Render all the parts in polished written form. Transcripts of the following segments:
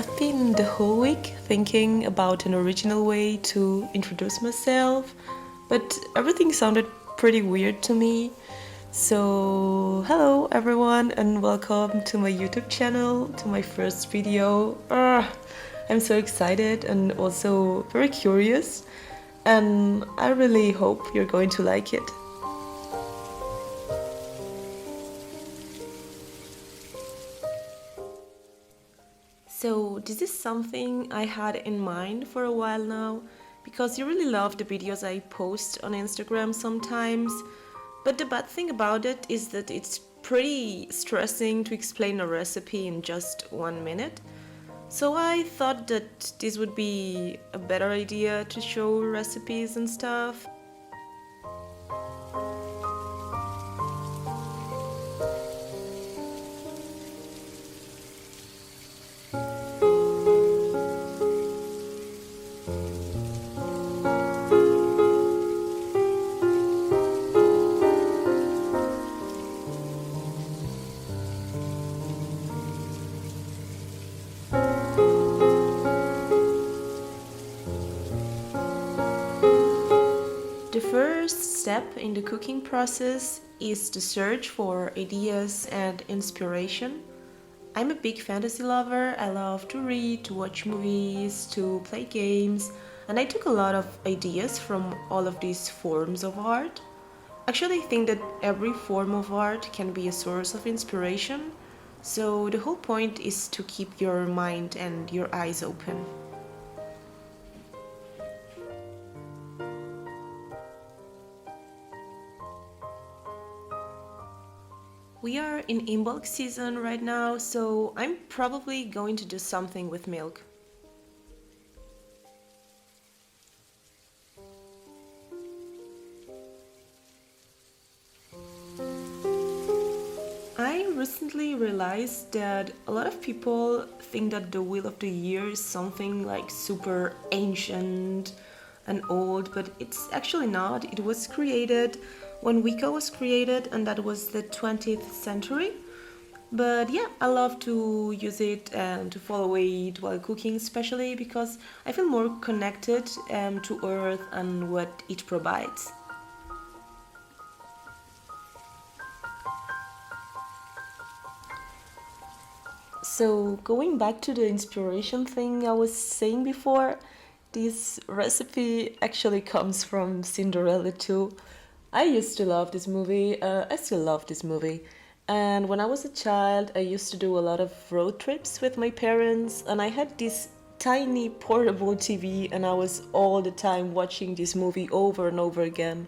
I've been the whole week thinking about an original way to introduce myself, but everything sounded pretty weird to me. So, hello everyone, and welcome to my YouTube channel, to my first video. I'm so excited and also very curious, and I really hope you're going to like it. So this is something I had in mind for a while now, because you really love the videos I post on Instagram sometimes, but the bad thing about it is that it's pretty stressing to explain a recipe in just 1 minute. So I thought that this would be a better idea to show recipes and stuff. The first step in the cooking process is the search for ideas and inspiration. I'm a big fantasy lover. I love to read, to watch movies, to play games, and I took a lot of ideas from all of these forms of art. Actually, I think that every form of art can be a source of inspiration, so the whole point is to keep your mind and your eyes open. We are in Imbolc season right now, so I'm probably going to do something with milk. I recently realized that a lot of people think that the Wheel of the Year is something like super ancient and old, but it's actually not. It was created when Wicca was created, and that was the 20th century. But yeah, I love to use it and to follow it while cooking, especially because I feel more connected to Earth and what it provides. So, going back to the inspiration thing I was saying before, this recipe actually comes from Cinderella too. I used to love this movie, I still love this movie. And when I was a child, I used to do a lot of road trips with my parents, and I had this tiny portable TV, and I was all the time watching this movie over and over again.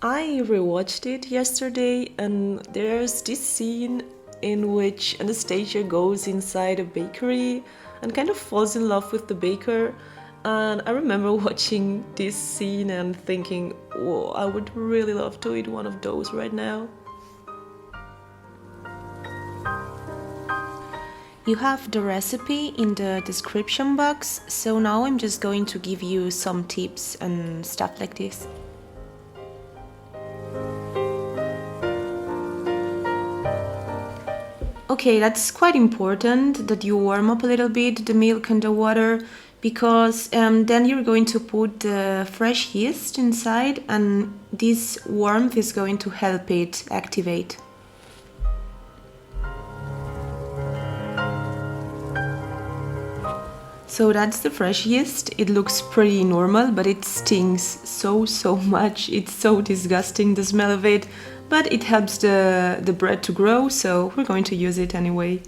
I rewatched it yesterday, and there's this scene in which Anastasia goes inside a bakery and kind of falls in love with the baker. And I remember watching this scene and thinking, whoa, I would really love to eat one of those right now. You have the recipe in the description box, so now I'm just going to give you some tips and stuff like this. Okay, that's quite important that you warm up a little bit the milk and the water, because then you're going to put the fresh yeast inside, and this warmth is going to help it activate. So that's the fresh yeast. It looks pretty normal, but it stings so much. It's so disgusting, the smell of it, but it helps the bread to grow, so we're going to use it anyway.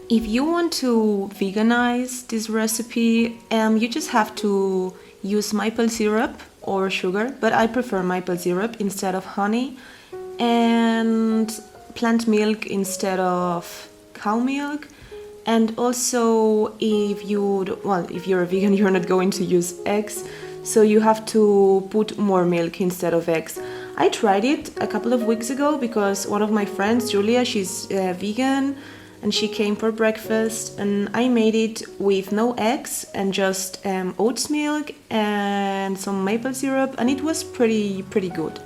If you want to veganize this recipe, you just have to use maple syrup or sugar, but I prefer maple syrup instead of honey, and plant milk instead of cow milk. And also, if you're a vegan, you're not going to use eggs, so you have to put more milk instead of eggs. I tried it a couple of weeks ago because one of my friends, Julia, she's vegan, and she came for breakfast, and I made it with no eggs and just oats milk and some maple syrup, and it was pretty good.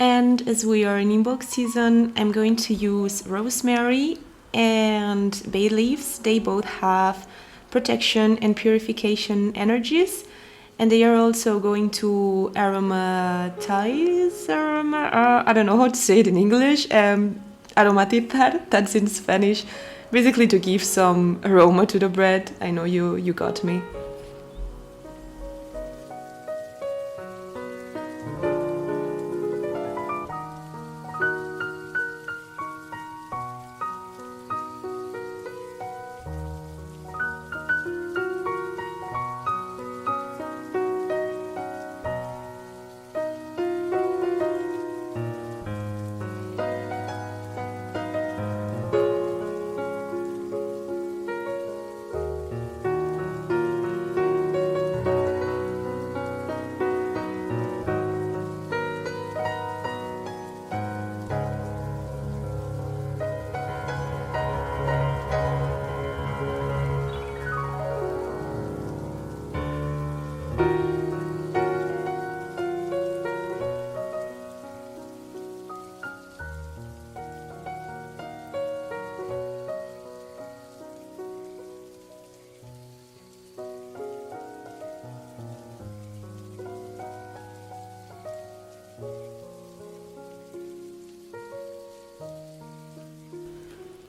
And as we are in inbox season, I'm going to use rosemary and bay leaves. They both have protection and purification energies, and they are also going to I don't know how to say it in English, aromatizar, that's in Spanish, basically to give some aroma to the bread. I know you got me.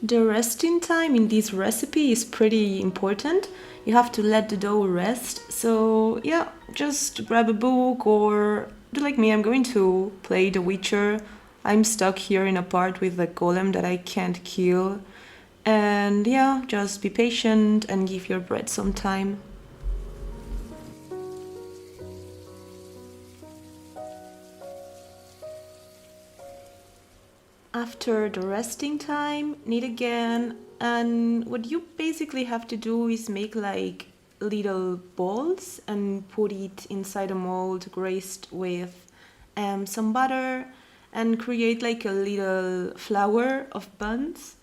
The resting time in this recipe is pretty important. You have to let the dough rest. So yeah, just grab a book or do like me, I'm going to play The Witcher. I'm stuck here in a part with a golem that I can't kill. And yeah, just be patient and give your bread some time. After the resting time, knead again, and what you basically have to do is make like little balls and put it inside a mold graced with some butter and create like a little flower of buns.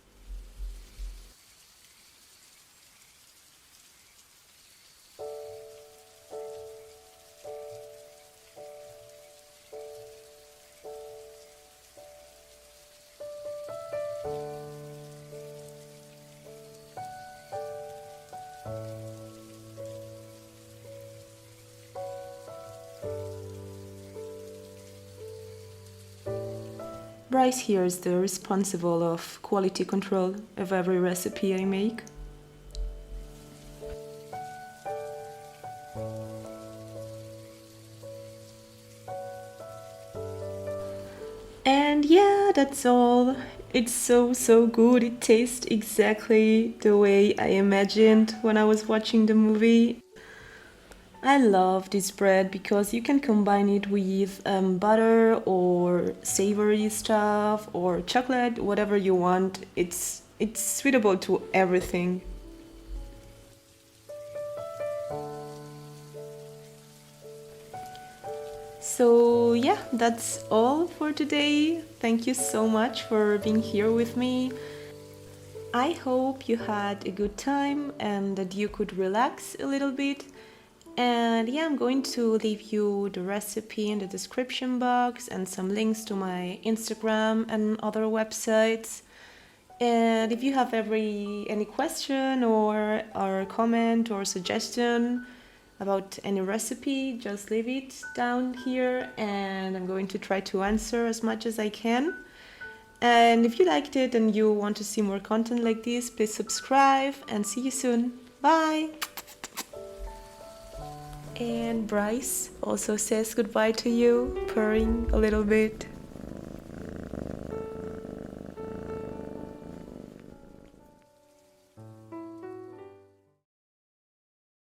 Bryce here is the responsible of quality control of every recipe I make. And yeah, that's all. It's so good. It tastes exactly the way I imagined when I was watching the movie. I love this bread because you can combine it with butter or savory stuff or chocolate, whatever you want. It's suitable to everything. So yeah, that's all for today. Thank you so much for being here with me. I hope you had a good time and that you could relax a little bit. And yeah, I'm going to leave you the recipe in the description box and some links to my Instagram and other websites. And if you have any question or comment or suggestion about any recipe, just leave it down here and I'm going to try to answer as much as I can. And if you liked it and you want to see more content like this, please subscribe and see you soon. Bye! And Bryce also says goodbye to you, purring a little bit.